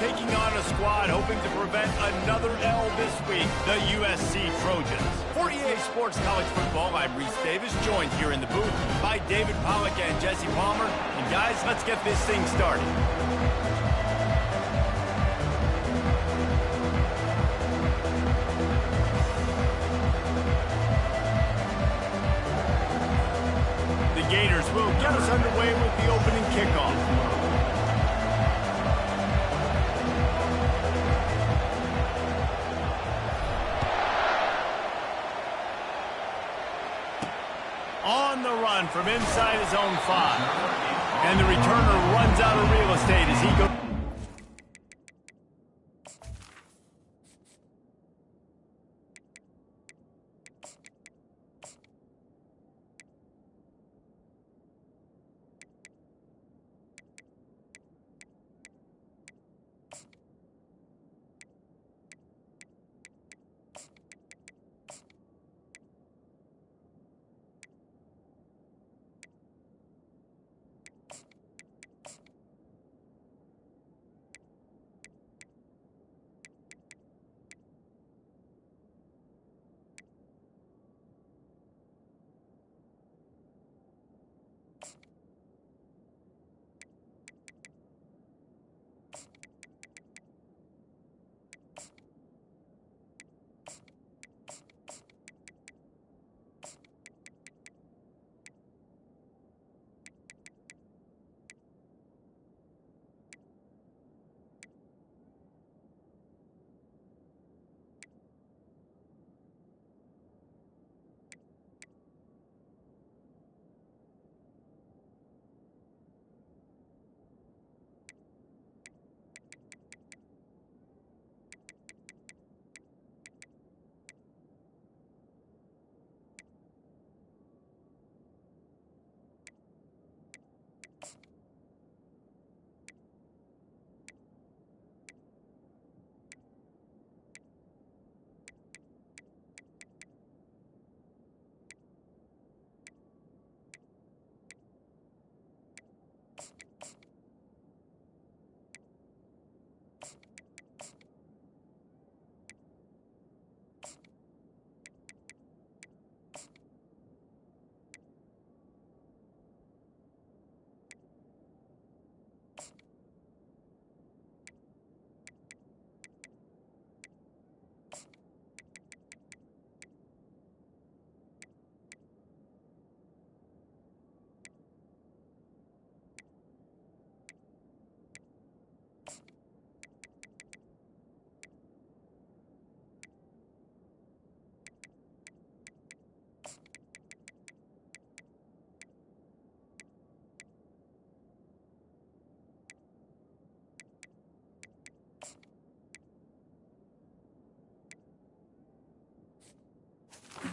taking on a squad hoping to prevent another L this week, the USC Trojans. For EA Sports College Football, I'm Reese Davis, joined here in the booth by David Pollack and Jesse Palmer. And guys, let's get this thing started. The Gators will get us underway with the opening kickoff. On the run from inside his own 5. And the returner runs out of real estate as he goes.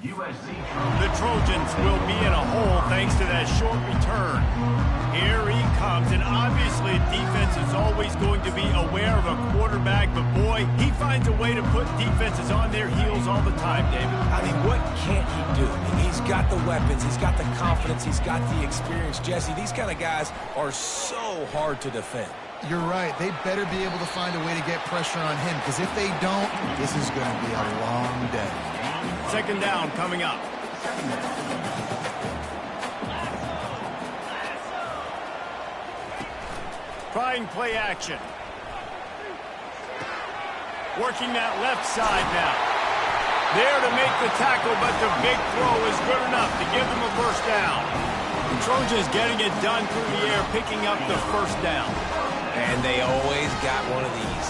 The Trojans will be in a hole thanks to that short return. Here he comes, and obviously defense is always going to be aware of a quarterback, but boy, he finds a way to put defenses on their heels all the time, David. I mean, what can't he do? I mean, he's got the weapons, he's got the confidence, he's got the experience. Jesse, these kind of guys are so hard to defend. You're right. They better be able to find a way to get pressure on him, because if they don't, this is going to be a long day. Second down coming up. Trying play action. Working that left side now. There to make the tackle, but the big throw is good enough to give them a first down. The Trojans getting it done through the air, picking up the first down. And they always got one of these.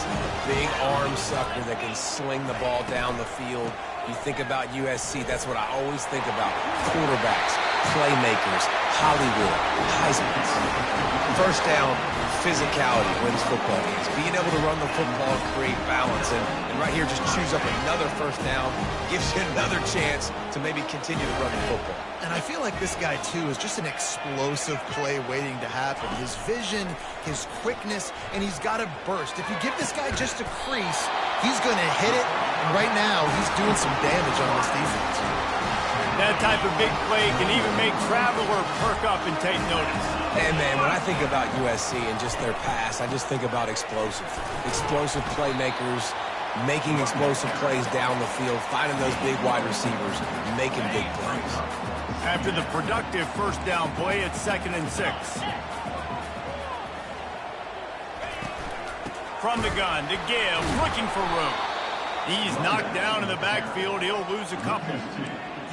Big arm sucker that can sling the ball down the field. You think about USC, that's what I always think about. Quarterbacks, playmakers, Hollywood, Heismans. First down, physicality wins football games. Being able to run the football and create balance. And right here, just choose up another first down. Gives you another chance to maybe continue to run the football. And I feel like this guy, too, is just an explosive play waiting to happen. His vision, his quickness, and he's got a burst. If you give this guy just a crease, he's going to hit it. And right now, he's doing some damage on this defense. That type of big play can even make Traveler perk up and take notice. And, man, when I think about USC and just their pass, I just think about explosive. Explosive playmakers, making explosive plays down the field, finding those big wide receivers, making big plays. After the productive first down play, it's 2nd and 6. From the gun to Gibbs, looking for room. He's knocked down in the backfield. He'll lose a couple.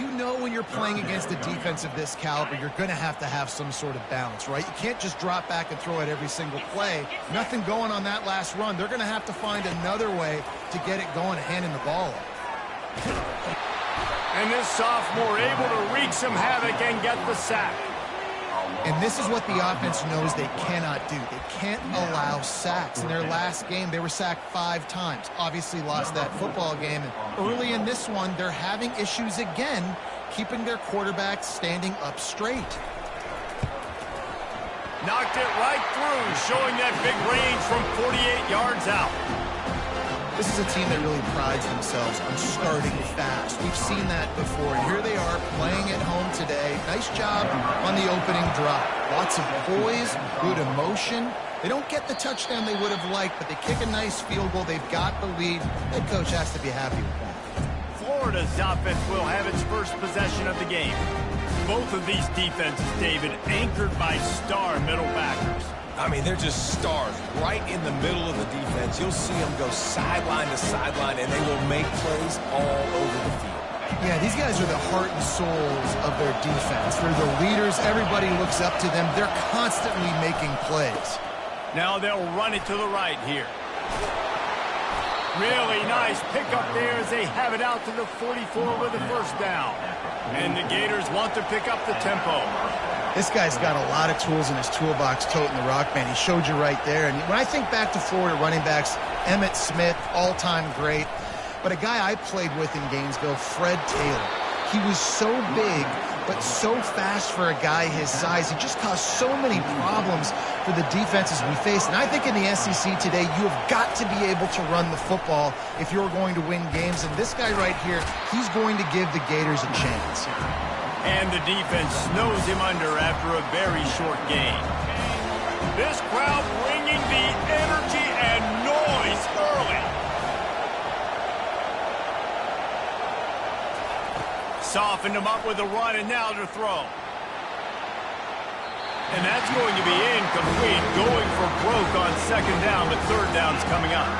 You know when you're playing against a defense of this caliber, you're going to have some sort of balance, right? You can't just drop back and throw it every single play. Nothing going on that last run. They're going to have to find another way to get it going, handing the ball up. And this sophomore able to wreak some havoc and get the sack. And this is what the offense knows they cannot do. They can't allow sacks. In their last game, they were sacked 5 times. Obviously lost that football game. And early in this one, they're having issues again, keeping their quarterback standing up straight. Knocked it right through, showing that big range from 48 yards out. This is a team that really prides themselves on starting fast. We've seen that before, and here they are playing at home today. Nice job on the opening drive. Lots of poise, good emotion. They don't get the touchdown they would have liked, but they kick a nice field goal. They've got the lead. Head coach has to be happy with that. Florida's offense will have its first possession of the game. Both of these defenses, David, anchored by star middle backers. I mean, they're just stars right in the middle of the defense. You'll see them go sideline to sideline, and they will make plays all over the field. Yeah, these guys are the heart and souls of their defense. They're the leaders. Everybody looks up to them. They're constantly making plays. Now they'll run it to the right here. Really nice pickup there as they have it out to the 44 with the first down. And the Gators want to pick up the tempo. This guy's got a lot of tools in his toolbox toting the rock, man. He showed you right there. And when I think back to Florida running backs, Emmitt Smith, all-time great. But a guy I played with in Gainesville, Fred Taylor. He was so big, but so fast for a guy his size. He just caused so many problems for the defenses we face. And I think in the SEC today, you have got to be able to run the football if you're going to win games. And this guy right here, he's going to give the Gators a chance. And the defense snows him under after a very short gain. This crowd bringing the energy and noise early. Softened him up with a run, and now to throw. And that's going to be incomplete, going for broke on 2nd down, but 3rd down's coming up.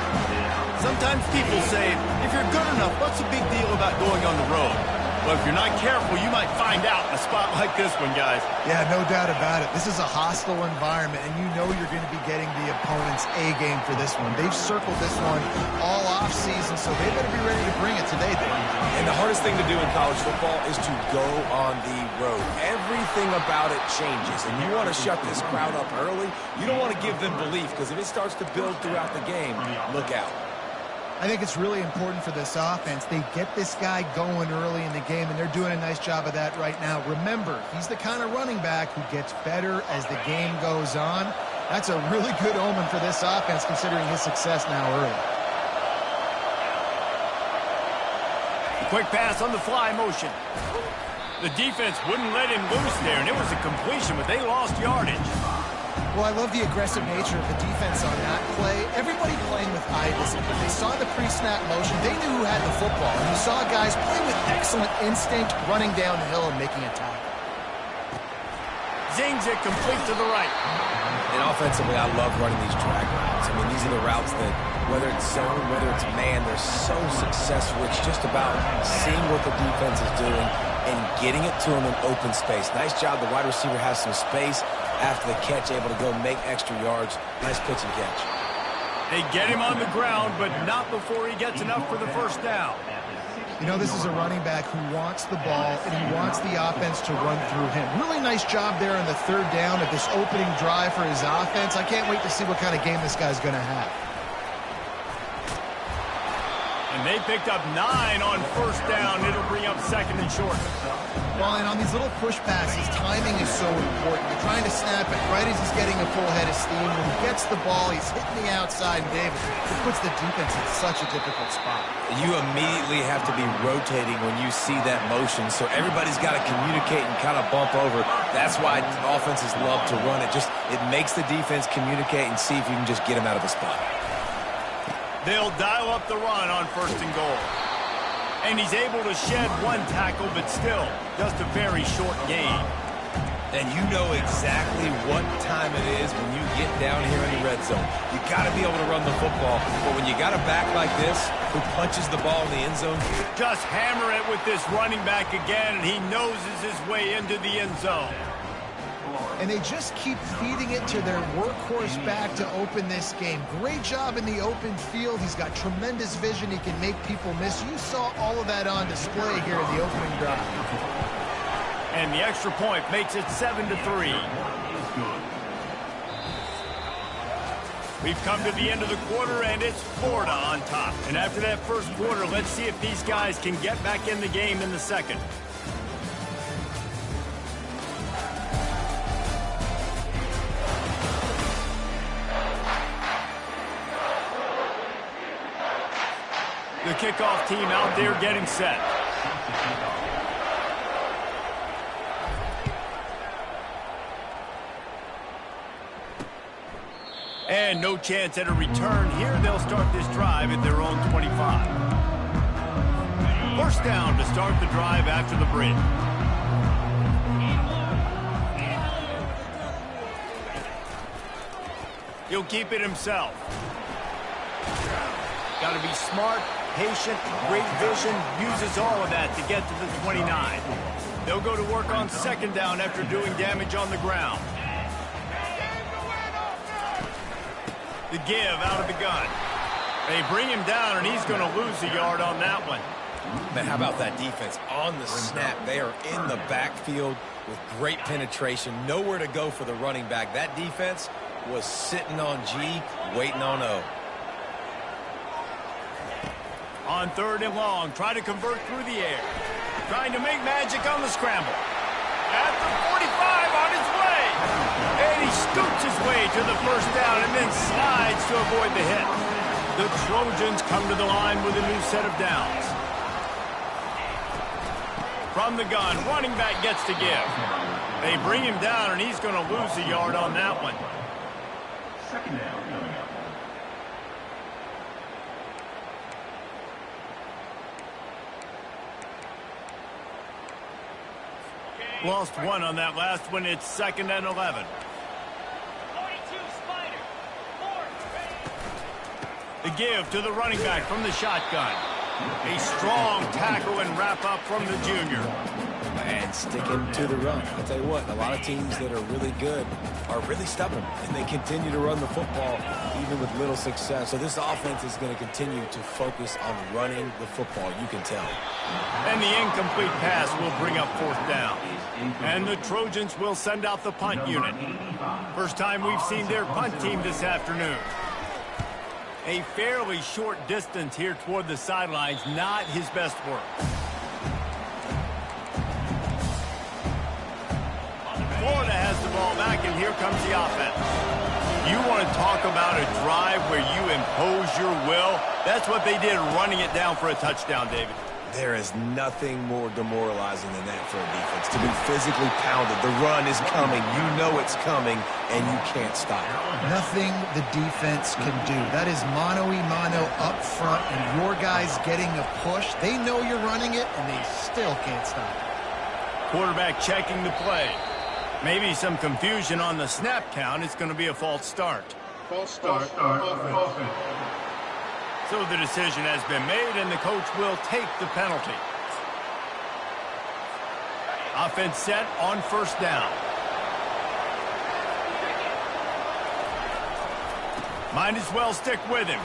Sometimes people say, if you're good enough, what's the big deal about going on the road? But if you're not careful, you might find out in a spot like this one, guys. Yeah, no doubt about it. This is a hostile environment, and you know you're going to be getting the opponent's A game for this one. They've circled this one all offseason, so they better be ready to bring it today, Dave. And the hardest thing to do in college football is to go on the road. Everything about it changes, and you want to shut this crowd up early. You don't want to give them belief, because if it starts to build throughout the game, look out. I think it's really important for this offense. They get this guy going early in the game, and they're doing a nice job of that right now. Remember, he's the kind of running back who gets better as the game goes on. That's a really good omen for this offense, considering his success now early. Quick pass on the fly motion. The defense wouldn't let him loose there, and it was a completion, but they lost yardage. Well, I love the aggressive nature of the defense on that play. Everybody playing with eye discipline. They saw the pre-snap motion. They knew who had the football. And you saw guys play with excellent instinct, running downhill and making a tackle. Zings it complete to the right. And offensively, I love running these drag routes. I mean, these are the routes that, whether it's zone, whether it's man, they're so successful. It's just about seeing what the defense is doing and getting it to them in open space. Nice job. The wide receiver has some space after the catch, able to go make extra yards. Nice pitch and catch. They get him on the ground, but not before he gets enough for the first down. You know, this is a running back who wants the ball, and he wants the offense to run through him. Really nice job there on the 3rd down of this opening drive for his offense. I can't wait to see what kind of game this guy's going to have. And they picked up 9 on first down. It'll bring up second and short. Well, and on these little push passes, timing is so important. You're trying to snap it right as he's getting a full head of steam. When he gets the ball, he's hitting the outside, and David, it puts the defense in such a difficult spot. You immediately have to be rotating when you see that motion, so everybody's got to communicate and kind of bump over. That's why offenses love to run it. It makes the defense communicate and see if you can just get him out of the spot. They'll dial up the run on first and goal. And he's able to shed 1 tackle, but still, just a very short gain. And you know exactly what time it is when you get down here in the red zone. You got to be able to run the football, but when you got a back like this who punches the ball in the end zone. Just hammer it with this running back again, and he noses his way into the end zone. And they just keep feeding it to their workhorse back to open this game. Great job in the open field. He's got tremendous vision. He can make people miss. You saw all of that on display here in the opening drive. And the extra point makes it 7-3. We've come to the end of the quarter, and it's Florida on top. And after that first quarter, let's see if these guys can get back in the game in the second. The kickoff team out there getting set. And no chance at a return here. They'll start this drive at their own 25. First down to start the drive after the break. He'll keep it himself. Got to be smart, patient, great vision, uses all of that to get to the 29. They'll go to work on second down after doing damage on the ground. The give out of the gun. They bring him down, and he's going to lose a yard on that one. Man, how about that defense? On the snap, they are in the backfield with great penetration. Nowhere to go for the running back. That defense was sitting on G, waiting on O. On third and long, try to convert through the air. Trying to make magic on the scramble. At the 45 on his way. And he scoots his way to the first down and then slides to avoid the hit. The Trojans come to the line with a new set of downs. From the gun, running back gets to give. They bring him down, and he's going to lose a yard on that one. Second down. Lost 1 on that last one. It's 2nd and 11. 42 Spider. 4. The give to the running back from the shotgun. A strong tackle and wrap up from the junior. And sticking to the run. I'll tell you what, a lot of teams that are really good are really stubborn, and they continue to run the football even with little success. So this offense is going to continue to focus on running the football, you can tell. And the incomplete pass will bring up fourth down. And the Trojans will send out the punt unit. First time we've seen their punt team this afternoon. A fairly short distance here toward the sidelines, not his best work. Florida has the ball back, and here comes the offense. You want to talk about a drive where you impose your will? That's what they did, running it down for a touchdown, David. There is nothing more demoralizing than that for a defense. To be physically pounded. The run is coming. You know it's coming, and you can't stop it. Nothing the defense can do. That is mano-a-mano up front, and your guys getting a push. They know you're running it, and they still can't stop it. Quarterback checking the play. Maybe some confusion on the snap count. It's going to be a false start. False start. Offense. So the decision has been made, and the coach will take the penalty. Offense set on first down. Might as well stick with him.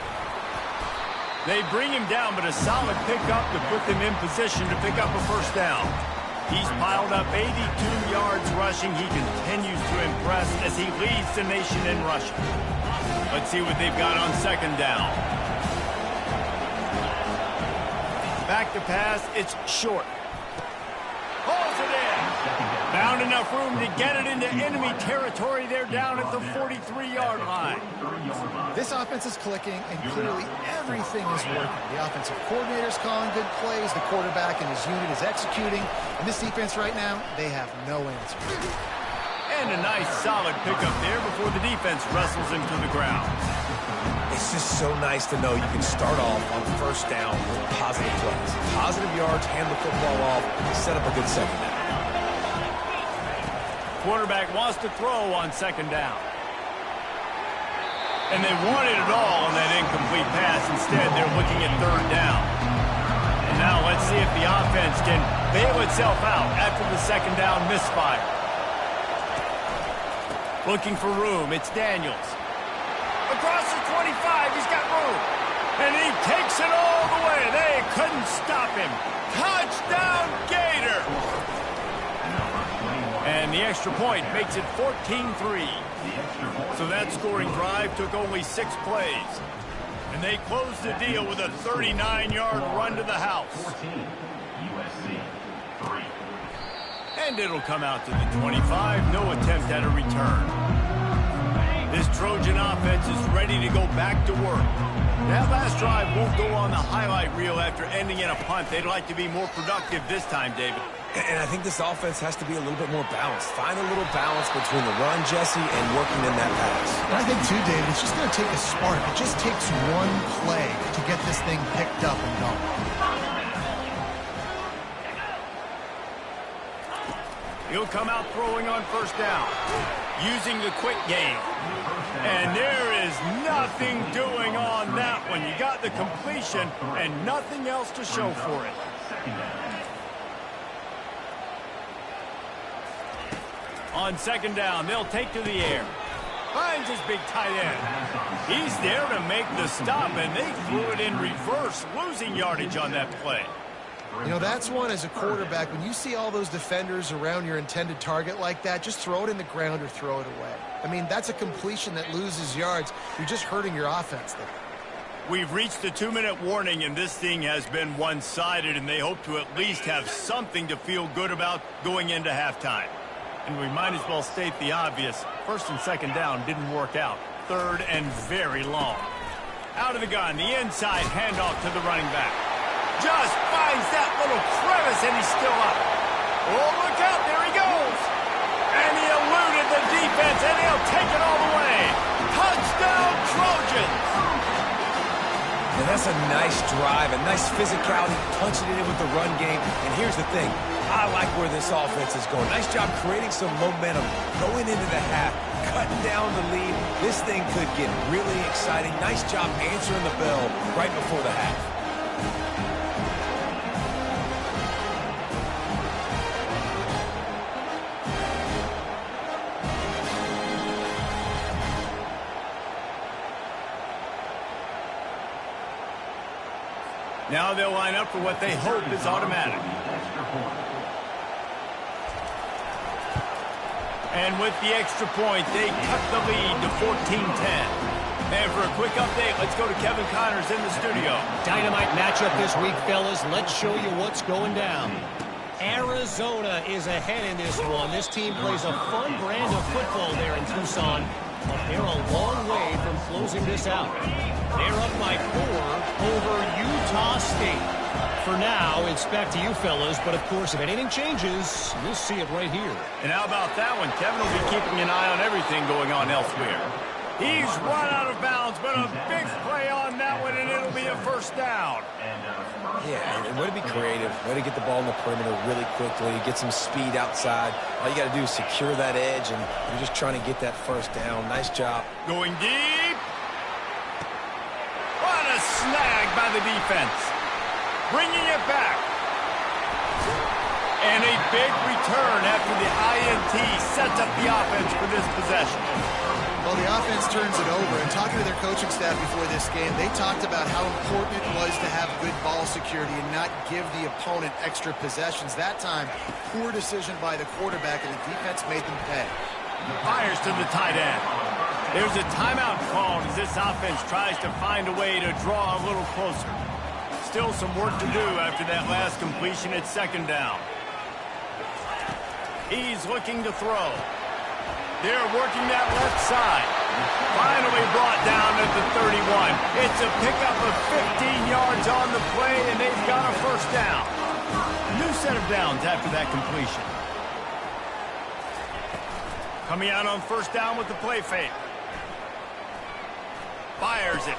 They bring him down, but a solid pickup to put them in position to pick up a first down. He's piled up 82 yards rushing. He continues to impress as he leads the nation in rushing. Let's see what they've got on second down. back to pass. It's short. Pulls it in. Found enough room to get it into enemy territory. They're down at the 43-yard line. This offense is clicking, and clearly everything is working. The offensive coordinator's calling good plays. The quarterback and his unit is executing. And this defense right now, they have no answer. And a nice solid pickup there before the defense wrestles him to the ground. It's just so nice to know you can start off on first down with positive plays. Positive yards, hand the football off, set up a good second down. Quarterback wants to throw on second down. And they wanted it all on that incomplete pass. Instead, they're looking at third down. And now let's see if the offense can bail itself out after the second down misfire. Looking for room, it's Daniels. Across the 25, he's got room. And he takes it all the way. They couldn't stop him. Touchdown, Gator! And the extra point makes it 14-3. So that scoring drive took only 6 plays. And they closed the deal with a 39-yard run to the house. 14, USC, 3. And it'll come out to the 25. No attempt at a return. This Trojan offense is ready to go back to work. That last drive won't go on the highlight reel after ending in a punt. They'd like to be more productive this time, David. And I think this offense has to be a little bit more balanced. Find a little balance between the run, Jesse, and working in that pass. And I think, too, David, it's just going to take a spark. It just takes one play to get this thing picked up and going. He'll come out throwing on first down, using the quick game. And there is nothing doing on that one. You got the completion and nothing else to show for it. On second down, they'll take to the air. Finds his big tight end. He's there to make the stop, and they threw it in reverse, losing yardage on that play. You know, that's one as a quarterback. When you see all those defenders around your intended target like that, just throw it in the ground or throw it away. I mean, that's a completion that loses yards. You're just hurting your offense there. We've reached the 2-minute warning, and this thing has been one-sided, and they hope to at least have something to feel good about going into halftime. And we might as well state the obvious. First and second down didn't work out. Third and very long. Out of the gun, the inside handoff to the running back. Just finds that little crevice, and he's still up. Oh, look out, there he goes. And he eluded the defense, and he'll take it all the way. Touchdown, Trojans. And that's a nice drive, a nice physicality, punching it in with the run game. And here's the thing. I like where this offense is going. Nice job creating some momentum going into the half, cutting down the lead. This thing could get really exciting. Nice job answering the bell right before the half. Now they'll line up for what they hope is automatic. And with the extra point, they cut the lead to 14-10. And for a quick update, let's go to Kevin Connors in the studio. Dynamite matchup this week, fellas. Let's show you what's going down. Arizona is ahead in this one. This team plays a fun brand of football there in Tucson, but they're a long way from closing this out. They're up by 4 over Utah State. For now, it's back to you fellas, but of course, if anything changes, you'll see it right here. And how about that one? Kevin will be keeping an eye on everything going on elsewhere. He's run out of bounds, but a big play on that one, and it'll be a first down. Yeah, and way to be creative, way to get the ball in the perimeter really quickly, get some speed outside. All you got to do is secure that edge, and you're just trying to get that first down. Nice job. Going deep. What a snag by the defense. Bringing it back. And a big return after the INT sets up the offense for this possession. Well, the offense turns it over, and talking to their coaching staff before this game, they talked about how important it was to have good ball security and not give the opponent extra possessions. That time, poor decision by the quarterback, and the defense made them pay. Fires to the tight end. There's a timeout called as this offense tries to find a way to draw a little closer. still some work to do after that last completion at second down. He's looking to throw. They're working that left side. Finally brought down at the 31. It's a pickup of 15 yards on the play, and they've got a first down. New set of downs after that completion. Coming out on first down with the play fake. Fires it.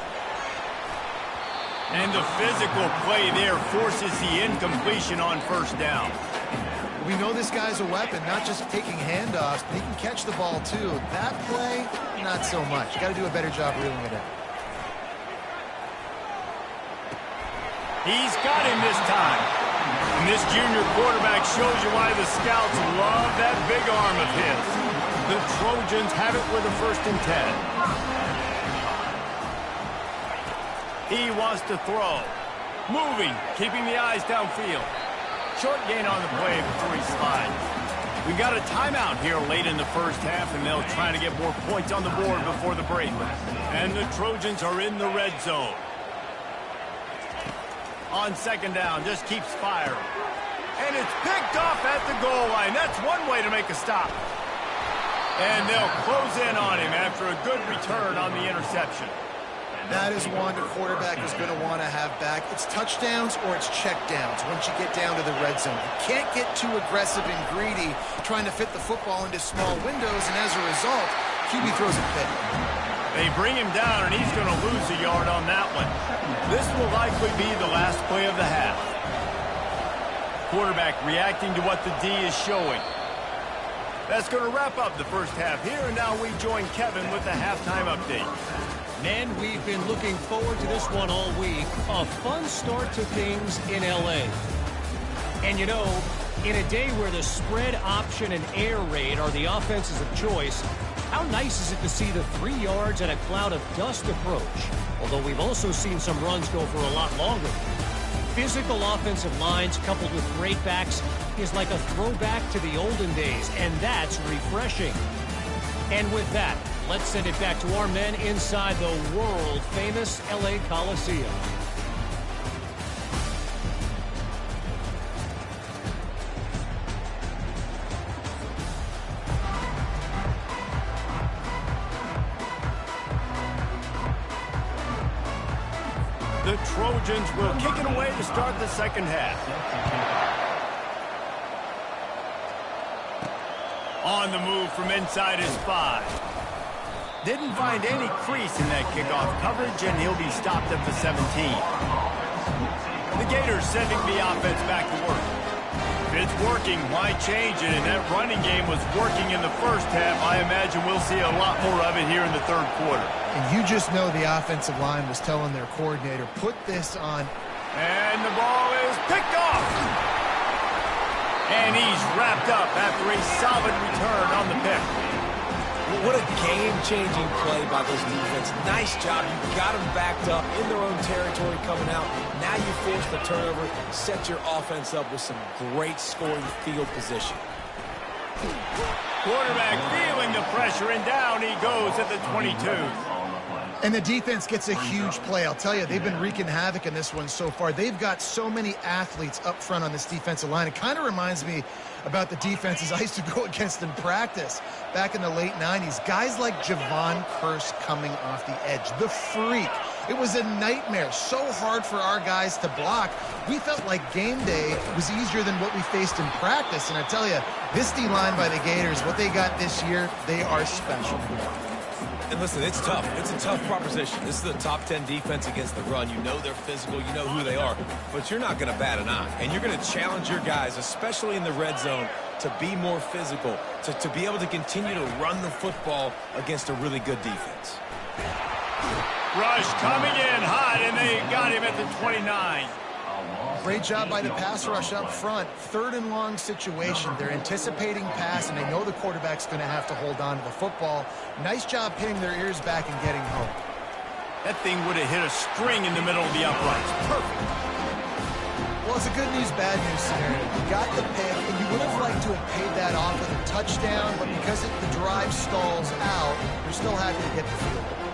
And the physical play there forces the incompletion on first down. We know this guy's a weapon, not just taking handoffs, but he can catch the ball too. That play, not so much. You got to do a better job reeling it in. He's got him this time. And this junior quarterback shows you why the scouts love that big arm of his. The Trojans have it with a 1st and 10. He wants to throw. Moving, keeping the eyes downfield. Short gain on the play before he slides. We got a timeout here late in the first half, and they'll try to get more points on the board before the break. And the Trojans are in the red zone. On second down, just keeps firing. And it's picked off at the goal line. That's one way to make a stop. And they'll close in on him after a good return on the interception. That is one the quarterback is going to want to have back. It's touchdowns or it's checkdowns once you get down to the red zone. You can't get too aggressive and greedy trying to fit the football into small windows, and as a result, QB throws a pick. They bring him down, and he's going to lose a yard on that one. This will likely be the last play of the half. Quarterback reacting to what the D is showing. That's going to wrap up the first half here, and now we join Kevin with the halftime update. Men, we've been looking forward to this one all week. A fun start to things in L.A. And you know, in a day where the spread option and air raid are the offenses of choice, how nice is it to see the 3 yards and a cloud of dust approach? Although we've also seen some runs go for a lot longer. Physical offensive lines coupled with great backs is like a throwback to the olden days, and that's refreshing. And with that, let's send it back to our men inside the world-famous L.A. Coliseum. The Trojans will kick it away to start the second half. On the move from inside his 5. Didn't find any crease in that kickoff coverage, and he'll be stopped at the 17. The Gators sending the offense back to work. If it's working, why change it? And that running game was working in the first half. I imagine we'll see a lot more of it here in the third quarter. And you just know the offensive line was telling their coordinator, put this on. And the ball is picked off. And he's wrapped up after a solid return on the pick. What a game-changing play by this defense. Nice job. You got them backed up in their own territory coming out. Now you force the turnover, set your offense up with some great scoring field position. Quarterback feeling the pressure, and down he goes at the 22. And the defense gets a huge play. I'll tell you, they've been wreaking havoc in this one so far. They've got so many athletes up front on this defensive line. It kind of reminds me about the defenses I used to go against in practice back in the late 90s. Guys like Javon Curse coming off the edge. The freak. It was a nightmare. So hard for our guys to block. We felt like game day was easier than what we faced in practice. And I tell you, this D-line by the Gators, what they got this year, they are special. And listen, it's tough. It's a tough proposition. This is the top 10 defense against the run. You know they're physical. You know who they are. But you're not going to bat an eye. And you're going to challenge your guys, especially in the red zone, to be more physical, to be able to continue to run the football against a really good defense. Rush coming in hot, and they got him at the 29. Great job by the pass rush up front. 3rd and long situation. They're anticipating pass, and they know the quarterback's going to have to hold on to the football. Nice job pinning their ears back and getting home. That thing would have hit a string in the middle of the uprights. Perfect. Well, it's a good news, bad news scenario. You got the pick, and you would have liked to have paid that off with a touchdown, but because the drive stalls out, you're still happy to get the field goal.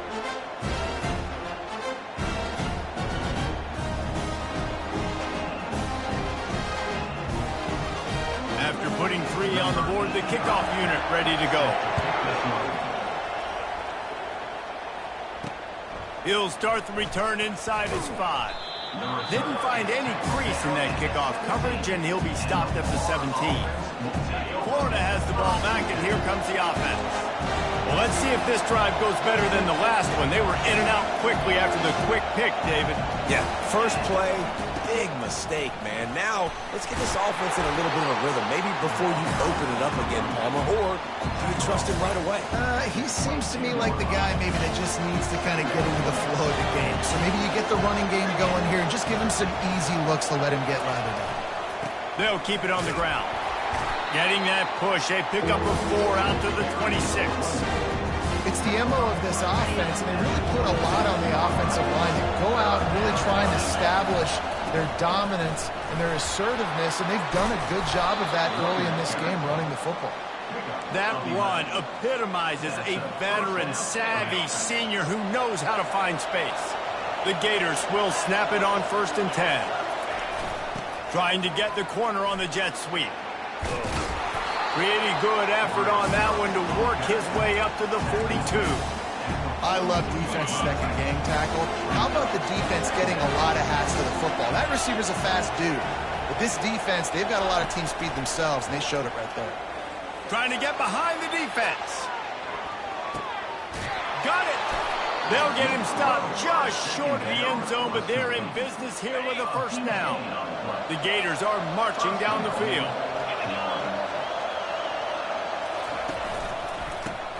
three on the board. The kickoff unit ready to go. He'll start the return inside his 5. Didn't find any crease in that kickoff coverage, and he'll be stopped at the 17. Florida has the ball back, and here comes the offense. Well, let's see if this drive goes better than the last one. They were in and out quickly after the quick pick, David. Yeah, first play, big mistake, man. Now, let's get this offense in a little bit of a rhythm. Maybe before you open it up again, Palmer, or do you trust him right away? He seems to me like the guy maybe that just needs to kind of get into the flow of the game. So maybe you get the running game going here and just give him some easy looks to let him get lathered up. They'll keep it on the ground. Getting that push, a pickup of 4 out to the 26. It's the MO of this offense, and they really put a lot on the offensive line to go out and really try and establish their dominance and their assertiveness, and they've done a good job of that early in this game running the football. That run epitomizes a veteran, savvy senior who knows how to find space. The Gators will snap it on 1st and 10. Trying to get the corner on the jet sweep. Pretty good effort on that one to work his way up to the 42. I love defenses that can gang tackle. How about the defense getting a lot of hats to the football? That receiver's a fast dude. But this defense, they've got a lot of team speed themselves, and they showed it right there. Trying to get behind the defense. Got it. They'll get him stopped just short of the end zone, but they're in business here with a first down. The Gators are marching down the field.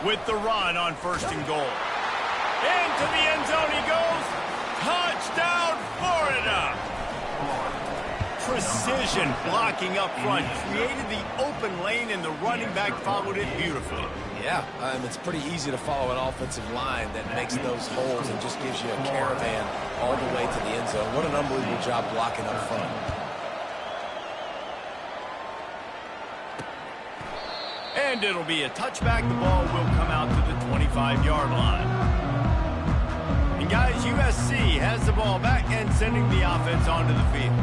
With the run on 1st and goal. Into the end zone he goes. Touchdown, Florida! Precision blocking up front. Created the open lane, and the running back followed it beautifully. Yeah, it's pretty easy to follow an offensive line that makes those holes and just gives you a caravan all the way to the end zone. What an unbelievable job blocking up front. And it'll be a touchback. The ball will come out to the 25-yard line. And guys, USC has the ball back and sending the offense onto the field.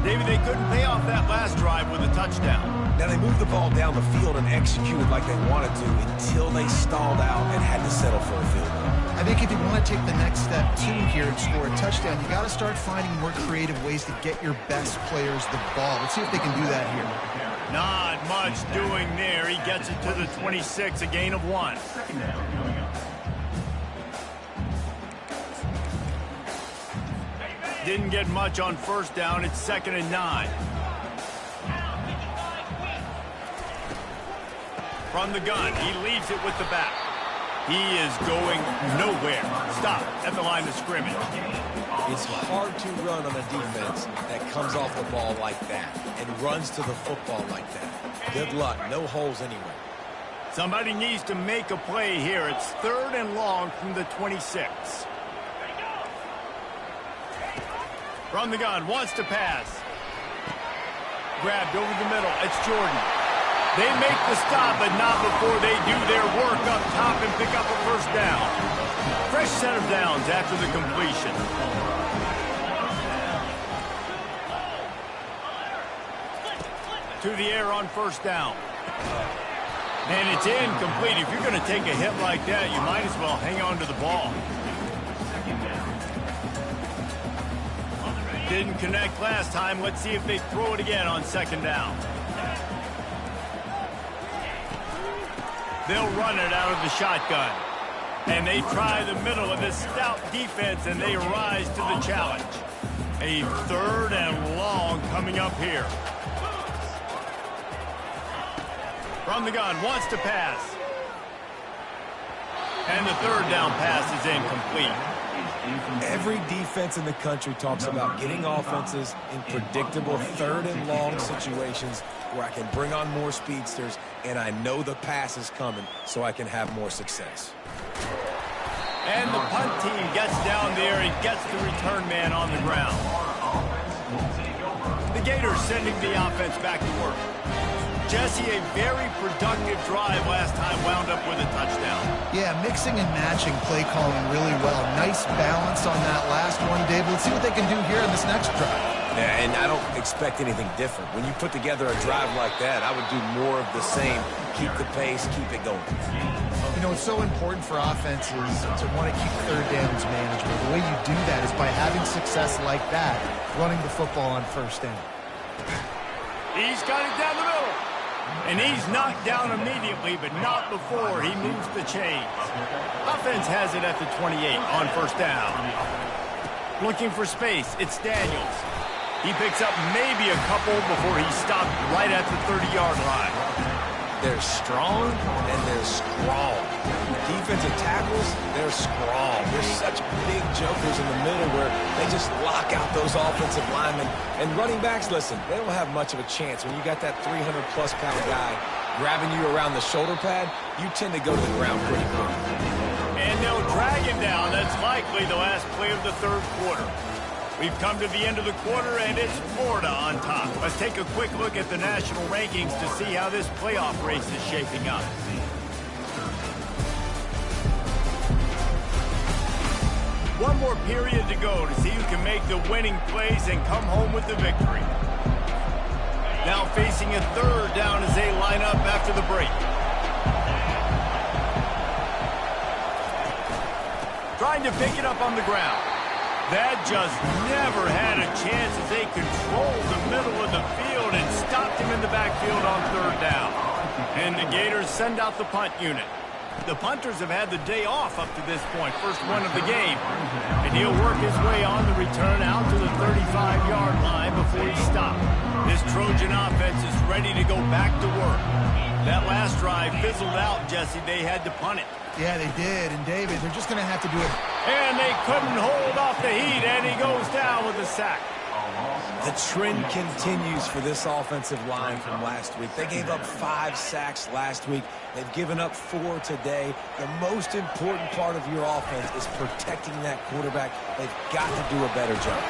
David, they couldn't pay off that last drive with a touchdown. Now, they moved the ball down the field and executed like they wanted to until they stalled out and had to settle for a field goal. I think if you want to take the next step, too, here and score a touchdown, you got to start finding more creative ways to get your best players the ball. Let's see if they can do that here. Not much doing there. He gets it to the 26, a gain of 1. Didn't get much on 1st down. It's 2nd and 9. From the gun, he leaves it with the back. He is going nowhere. Stop at the line of scrimmage. It's hard to run on a defense that comes off the ball like that and runs to the football like that. Good luck. No holes anywhere. Somebody needs to make a play here. It's 3rd and long from the 26. From the gun, wants to pass. Grabbed over the middle. It's Jordan. They make the stop, but not before they do their work up top and pick up a first down. Fresh set of downs after the completion. To the air on 1st down. And it's incomplete. If you're going to take a hit like that, you might as well hang on to the ball. Didn't connect last time. Let's see if they throw it again on 2nd down. They'll run it out of the shotgun. And they try the middle of this stout defense, and they rise to the challenge. A 3rd and long coming up here. From the gun, wants to pass. And the 3rd down pass is incomplete. Every defense in the country talks about getting offenses in predictable 3rd and long situations where I can bring on more speedsters and I know the pass is coming so I can have more success. And the punt team gets down there and gets the return man on the ground. The Gators sending the offense back to work. Jesse, a very productive drive last time wound up with a touchdown. Yeah, mixing and matching play calling really well. Nice balance on that last one, David. Let's see what they can do here in this next drive. Yeah, and I don't expect anything different. When you put together a drive like that, I would do more of the same. Keep the pace, keep it going. You know, it's so important for offenses to want to keep third downs manageable. The way you do that is by having success like that, running the football on first down. He's got it down the middle. And he's knocked down immediately, but not before he moves the chains. Offense has it at the 28 on first down. Looking for space, it's Daniels. He picks up maybe a couple before he stopped right at the 30-yard line. They're strong and they're strong. Defensive tackles, they're strong. They're such big jokers in the middle where they just lock out those offensive linemen. And running backs, listen, they don't have much of a chance. When you got that 300-plus pound guy grabbing you around the shoulder pad, you tend to go to the ground pretty quick. And they'll drag him down. That's likely the last play of the third quarter. We've come to the end of the quarter, and it's Florida on top. Let's take a quick look at the national rankings to see how this playoff race is shaping up. One more period to go to see who can make the winning plays and come home with the victory. Now facing a third down as they line up after the break. Trying to pick it up on the ground. That just never had a chance as they controlled the middle of the field and stopped him in the backfield on third down. And the Gators send out the punt unit. The punters have had the day off up to this point, first one of the game. And he'll work his way on the return out to the 35-yard line before he stopped. This Trojan offense is ready to go back to work. That last drive fizzled out, Jesse. They had to punt it. Yeah, they did. And, David, they're just going to have to do it. And they couldn't hold off the heat, and he goes down with a sack. The trend continues for this offensive line from last week. They gave up 5 sacks last week. They've given up 4 today. The most important part of your offense is protecting that quarterback. They've got to do a better job.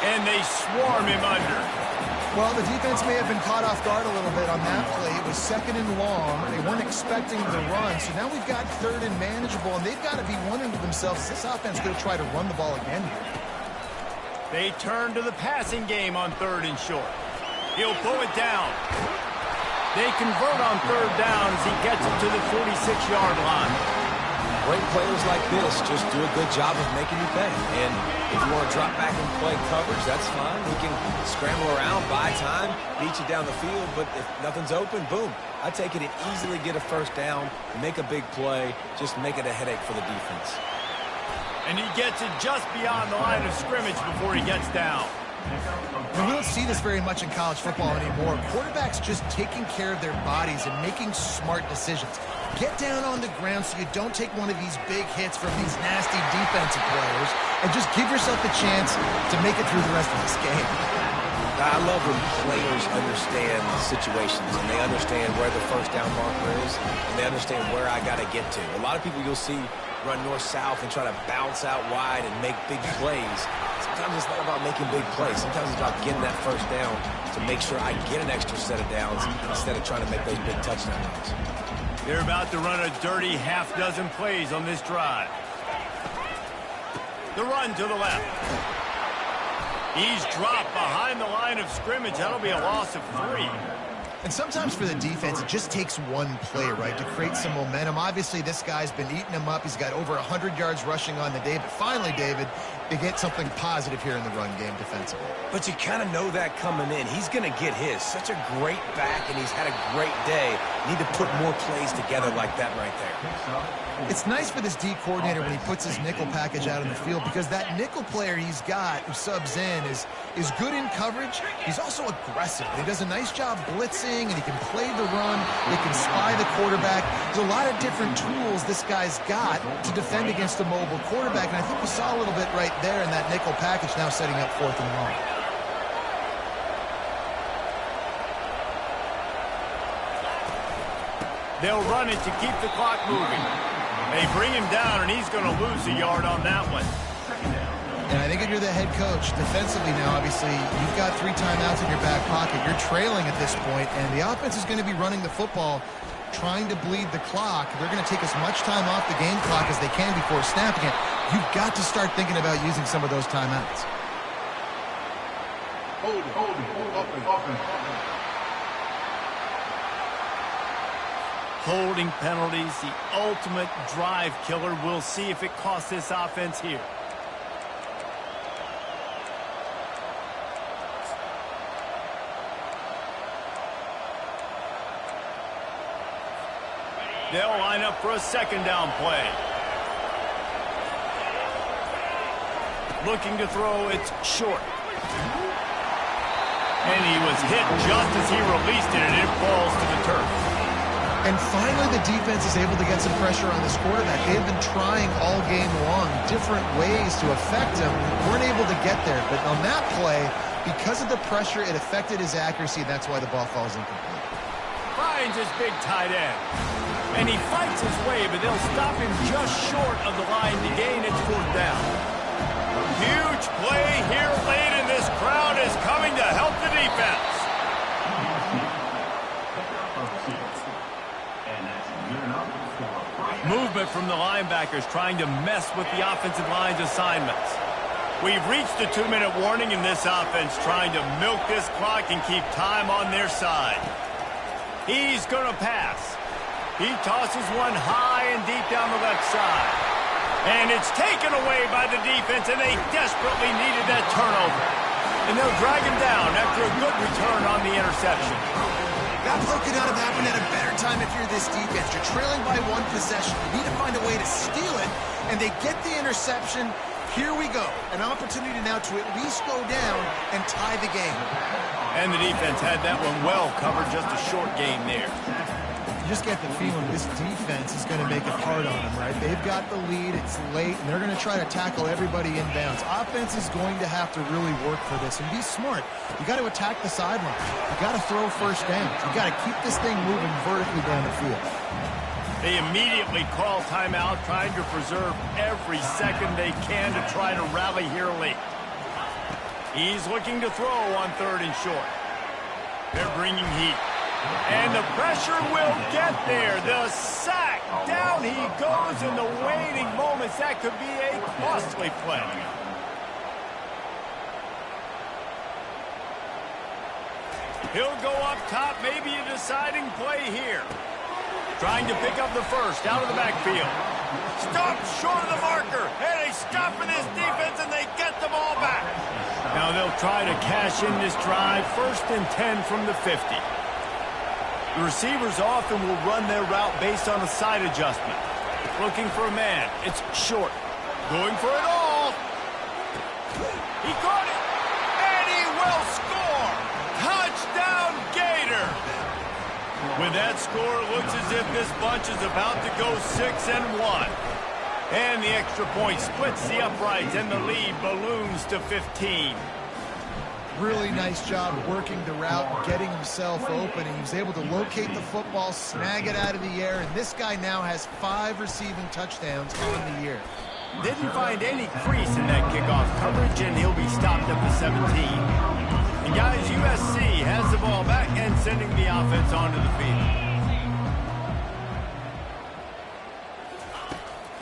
And they swarm him under. Well, the defense may have been caught off guard a little bit on that play. It was second and long. They weren't expecting the run. So now we've got third and manageable, and they've got to be wondering to themselves, is this offense going to try to run the ball again here? They turn to the passing game on third and short. He'll pull it down. They convert on third down as he gets it to the 46-yard line. Great players like this just do a good job of making you pay. And if you want to drop back and play coverage, that's fine. We can scramble around, buy time, beat you down the field. But if nothing's open, boom. I take it and easily get a first down, make a big play, just make it a headache for the defense. And he gets it just beyond the line of scrimmage before he gets down. And we don't see this very much in college football anymore. Quarterbacks just taking care of their bodies and making smart decisions. Get down on the ground so you don't take one of these big hits from these nasty defensive players and just give yourself the chance to make it through the rest of this game. I love when players understand situations and they understand where the first down marker is and they understand where I got to get to. A lot of people you'll see run north-south and try to bounce out wide and make big plays. Sometimes it's not about making big plays. Sometimes it's about getting that first down to make sure I get an extra set of downs instead of trying to make those big touchdown runs. They're about to run a dirty half-dozen plays on this drive. The run to the left. He's dropped behind the line of scrimmage. That'll be a loss of 3. And sometimes for the defense, it just takes one play, right, to create some momentum. Obviously, this guy's been eating him up. He's got over 100 yards rushing on the day. But finally, David, they get something positive here in the run game defensively. But you kind of know that coming in. He's going to get his. Such a great back, and he's had a great day. Need to put more plays together like that right there. It's nice for this D coordinator when he puts his nickel package out in the field because that nickel player he's got who subs in is good in coverage. He's also aggressive. He does a nice job blitzing, and he can play the run. He can spy the quarterback. There's a lot of different tools this guy's got to defend against a mobile quarterback, and I think we saw a little bit right there in that nickel package now setting up fourth and long. They'll run it to keep the clock moving. They bring him down, and he's going to lose a yard on that one. And I think if you're the head coach, defensively now, obviously, you've got 3 timeouts in your back pocket. You're trailing at this point, and the offense is going to be running the football, trying to bleed the clock. They're going to take as much time off the game clock as they can before snapping it. You've got to start thinking about using some of those timeouts. Holding penalties, the ultimate drive killer. We'll see if it costs this offense here. They'll line up for a second down play. Looking to throw, it's short. And he was hit just as he released it, and it falls to the turf. And finally, the defense is able to get some pressure on this quarterback. They've been trying all game long different ways to affect him. Weren't able to get there. But on that play, because of the pressure, it affected his accuracy. That's why the ball falls incomplete. Finds his big tight end. And he fights his way, but they'll stop him just short of the line to gain its 4th down. Huge play here late, and this crowd is coming to help the defense. Movement from the linebackers trying to mess with the offensive line's assignments. We've reached the 2-minute warning, and this offense trying to milk this clock and keep time on their side. He's going to pass. He tosses one high and deep down the left side. And it's taken away by the defense, and they desperately needed that turnover. And they'll drag him down after a good return on the interception. That play could not have happened at a better time if you're this defense. You're trailing by 1 possession. You need to find a way to steal it, and they get the interception. Here we go. An opportunity now to at least go down and tie the game. And the defense had that one well covered, just a short game there. You just get the feeling this defense is going to make it hard on them, right? They've got the lead, it's late, and they're going to try to tackle everybody inbounds. Offense is going to have to really work for this and be smart. You got to attack the sideline. You got to throw first downs. You got to keep this thing moving vertically down the field. They immediately call timeout, trying to preserve every second they can to try to rally here late. He's looking to throw on 3rd and short. They're bringing heat. And the pressure will get there. The sack. Down he goes in the waiting moments. That could be a costly play. He'll go up top. Maybe a deciding play here. Trying to pick up the first out of the backfield. Stopped short of the marker. And they stop for this defense, and they get the ball back. Now they'll try to cash in this drive. 1st and 10 from the 50. The receivers often will run their route based on a side adjustment. Looking for a man. It's short. Going for it all. He caught it. And he will score. Touchdown, Gator. With that score, it looks as if this bunch is about to go 6-1. And the extra point splits the uprights, and the lead balloons to 15. Really nice job working the route, getting himself open, and he was able to locate the football, snag it out of the air, and this guy now has 5 receiving touchdowns on the year. Didn't find any crease in that kickoff coverage, and he'll be stopped up to 17. And guys, USC has the ball back and sending the offense onto the field.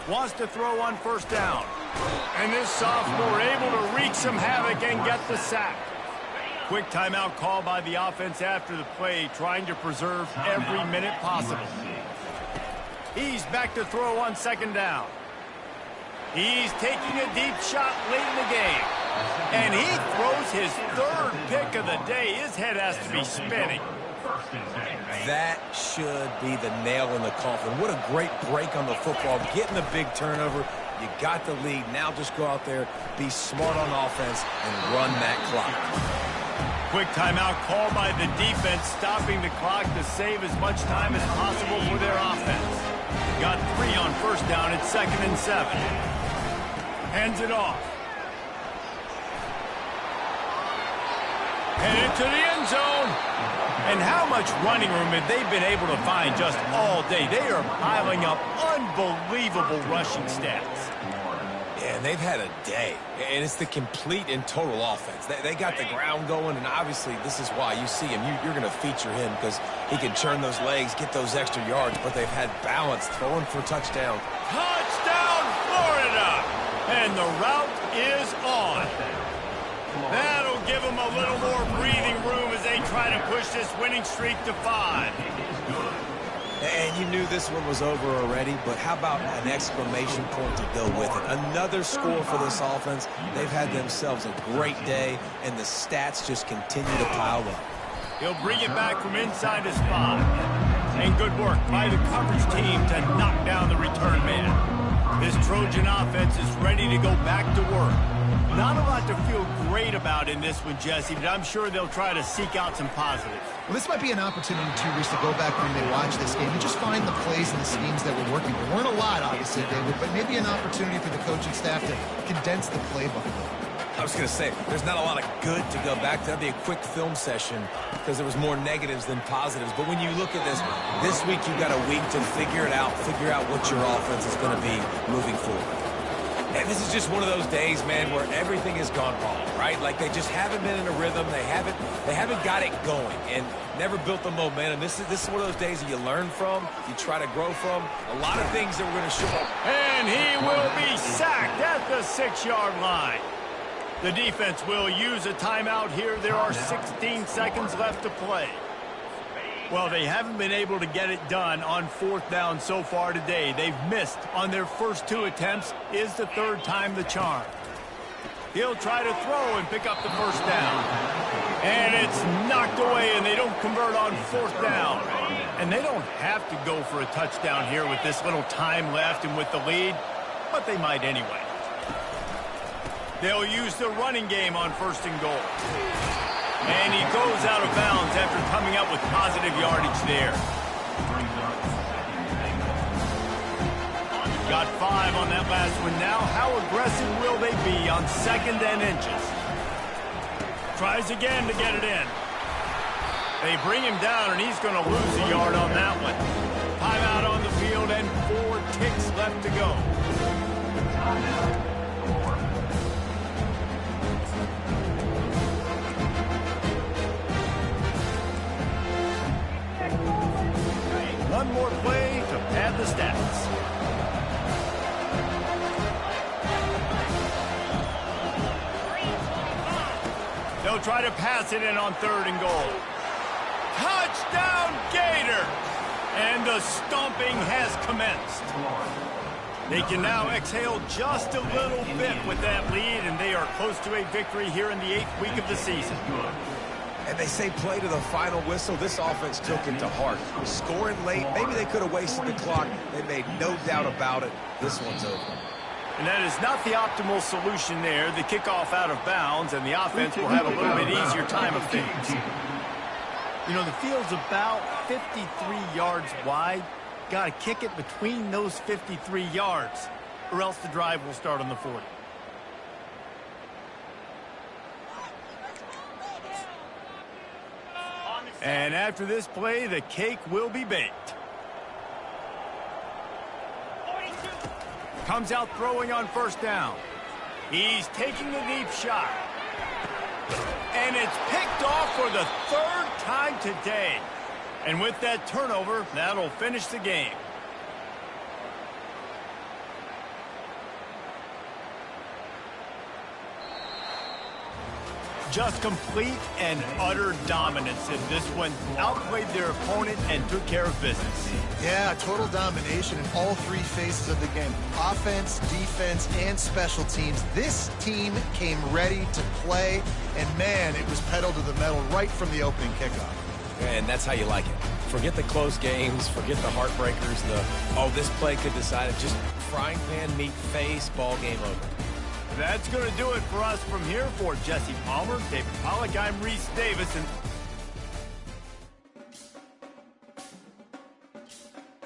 Wants to throw on 1st down. And this sophomore able to wreak some havoc and get the sack. Quick timeout call by the offense after the play, trying to preserve every minute possible. He's back to throw on 2nd down. He's taking a deep shot late in the game. And he throws his 3rd pick of the day. His head has to be spinning. That should be the nail in the coffin. What a great break on the football. Getting the big turnover. You got the lead. Now just go out there, be smart on offense, and run that clock. Quick timeout called by the defense, stopping the clock to save as much time as possible for their offense. Got 3 on 1st down. It's 2nd and 7. Hands it off. And into the end zone. And how much running room have they been able to find just all day? They are piling up unbelievable rushing stats. Yeah, And they've had a day, and it's the complete and total offense. They got the ground going, and obviously this is why you see him. You're going to feature him because he can churn those legs, get those extra yards, but they've had balance, throwing for touchdown. Touchdown, Florida! And the route is on. That'll give them a little more breathing room as they try to push this winning streak to 5. And you knew this one was over already, but how about an exclamation point to go with it? Another score for this offense. They've had themselves a great day, and the stats just continue to pile up. He'll bring it back from inside his 5. And good work by the coverage team to knock down the return man. This Trojan offense is ready to go back to work. Not a lot to feel great about in this one, Jesse, but I'm sure they'll try to seek out some positives. Well, this might be an opportunity, too, Reese, to go back when they watch this game and just find the plays and the schemes that were working. There weren't a lot, obviously, David, but maybe an opportunity for the coaching staff to condense the playbook a little. I was going to say, there's not a lot of good to go back to. That'd be a quick film session because there was more negatives than positives. But when you look at this week you've got a week to figure it out, figure out what your offense is going to be moving forward. And this is just one of those days, man, where everything has gone wrong, right? Like they just haven't been in a rhythm. They haven't got it going and never built the momentum. This is one of those days that you learn from, you try to grow from. A lot of things that we're going to show. And he will be sacked at the 6-yard line. The defense will use a timeout here. There are 16 seconds left to play. Well, they haven't been able to get it done on 4th down so far today. They've missed on their first 2 attempts. Is the 3rd time the charm. He'll try to throw and pick up the 1st down. And it's knocked away, and they don't convert on 4th down. And they don't have to go for a touchdown here with this little time left and with the lead, but they might anyway. They'll use the running game on 1st and goal. And he goes out of bounds after coming up with positive yardage there. Got 5 on that last one now. How aggressive will they be on 2nd and inches? Tries again to get it in. They bring him down, and he's going to lose a yard on that one. Timeout on the field, and 4 ticks left to go. One more play to pad the stats. They'll try to pass it in on 3rd and goal. Touchdown, Gator! And the stomping has commenced. They can now exhale just a little bit with that lead, and they are close to a victory here in the 8th week of the season. And they say play to the final whistle. This offense took it to heart. Scoring late, maybe they could have wasted the clock. They made no doubt about it. This one's over. And that is not the optimal solution there. The kickoff out of bounds, and the offense will have a little bit easier time of things. You know, the field's about 53 yards wide. Got to kick it between those 53 yards, or else the drive will start on the 40. And after this play, the cake will be baked. Comes out throwing on 1st down. He's taking a deep shot. And it's picked off for the 3rd time today. And with that turnover, that'll finish the game. Just complete and utter dominance in this one. Outplayed their opponent and took care of business. Yeah, total domination in all 3 phases of the game. Offense, defense, and special teams. This team came ready to play, and man, it was pedal to the metal right from the opening kickoff. And that's how you like it. Forget the close games, forget the heartbreakers, this play could decide it. Just frying pan meet face, ball game over. That's going to do it for us from here. For Jesse Palmer, David Pollack, I'm Reese Davis, and